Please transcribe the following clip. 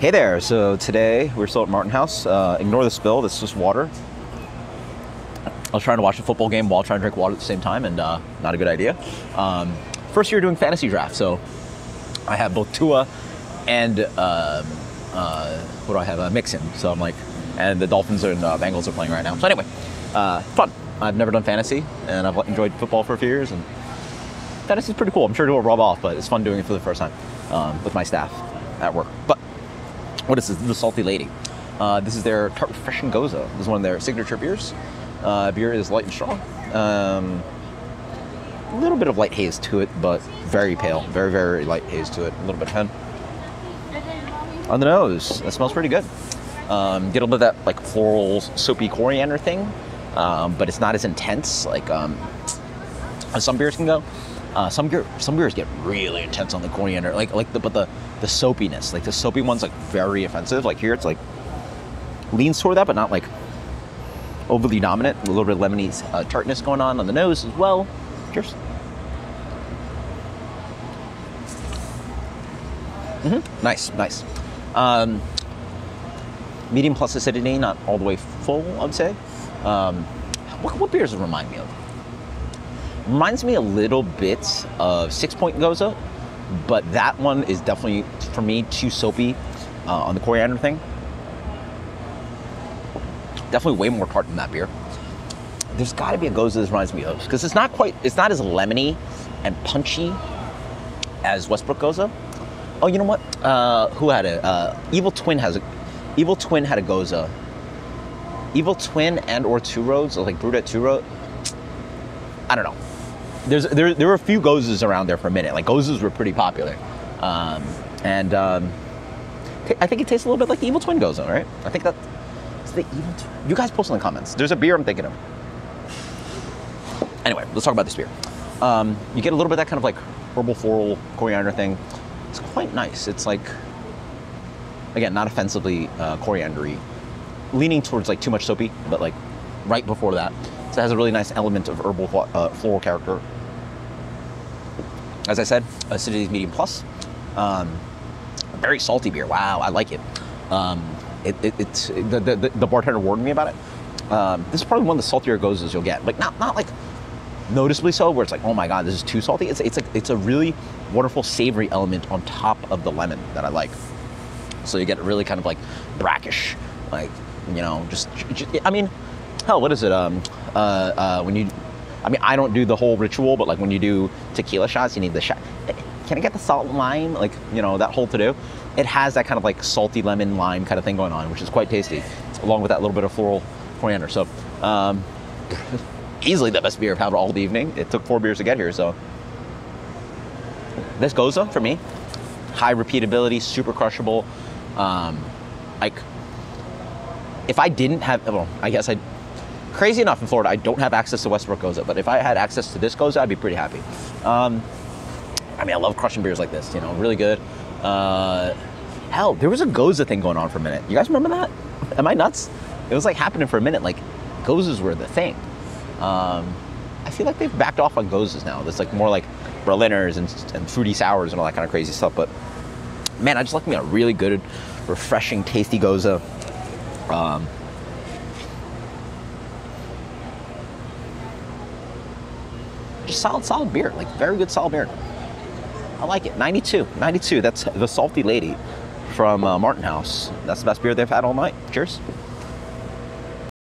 Hey there, so today we're still at Martin House. Ignore the spill, this is just water. I was trying to watch a football game while trying to drink water at the same time, and not a good idea. First year doing fantasy draft, so I have both Tua and what do I have? Mixon. So I'm like, and the Dolphins and Bengals are playing right now. So anyway, fun. I've never done fantasy, and I've enjoyed football for a few years, and fantasy's pretty cool. I'm sure it will rub off, but it's fun doing it for the first time with my staff at work. But what is this? This is the Salty Lady. This is their Tart Refreshing Goza. This is one of their signature beers. Beer is light and strong. A little bit of light haze to it, but very pale. Very, very light haze to it. A little bit of hen. On the nose, that smells pretty good. Get a little bit of that like floral, soapy coriander thing, but it's not as intense like as some beers can go. Some beers get really intense on the coriander, but the soapiness, like the soapy one's like very offensive. Like here, it's like leans toward that, but not like overly dominant. A little bit of lemony tartness going on the nose as well. Cheers. Nice. Medium plus acidity, not all the way full, I would say. What beers does it remind me of? Reminds me a little bit of 6 Point Goza, but that one is definitely, for me, too soapy on the coriander thing. Definitely way more tart than that beer. There's got to be a Goza this reminds me of, because it's not as lemony and punchy as Westbrook Goza. Oh, you know what? Who had it? Evil Twin had a Goza. Evil Twin and or Two Roads, like brewed at Two Roads. I don't know. There were a few Goses around there for a minute. Like Goses were pretty popular, I think it tastes a little bit like the Evil Twin Goza, right? I think that's the Evil Twin. You guys post in the comments. There's a beer I'm thinking of. Anyway, let's talk about this beer. You get a little bit of that kind of like herbal floral coriander thing. It's quite nice. It's like, again, not offensively coriander-y, leaning towards like too much soapy, but like right before that. So it has a really nice element of herbal floral character. As I said, acidity is medium plus. Very salty beer. Wow, I like it. It's the bartender warned me about it. This is probably one of the saltier Gozas you'll get. Like not like noticeably so, where it's like, oh my god, this is too salty. It's a really wonderful savory element on top of the lemon that I like. So you get really kind of like brackish, like, you know, just I mean, hell, what is it? When you, I mean, I don't do the whole ritual, but like when you do tequila shots, you need the shot. Can I get the salt and lime? Like, you know, that whole to-do. It has that kind of like salty lemon lime kind of thing going on, which is quite tasty, along with that little bit of floral coriander. So, easily the best beer I've had all the evening. It took 4 beers to get here, so. This Goza, for me, high repeatability, super crushable. Like, if I didn't have, well, I guess crazy enough in Florida, I don't have access to Westbrook Goza, but if I had access to this Goza, I'd be pretty happy. I mean, I love crushing beers like this, you know, really good. Hell, there was a Goza thing going on for a minute. You guys remember that? Am I nuts? It was like happening for a minute, like Gozas were the thing. I feel like they've backed off on Gozas now. It's like more like Berliners and fruity sours and all that kind of crazy stuff, but man, I just like me a really good, refreshing, tasty Goza. Just solid beer, like very good solid beer. I like it. 92. That's the Salty Lady from Martin House. That's the best beer they've had all night. Cheers.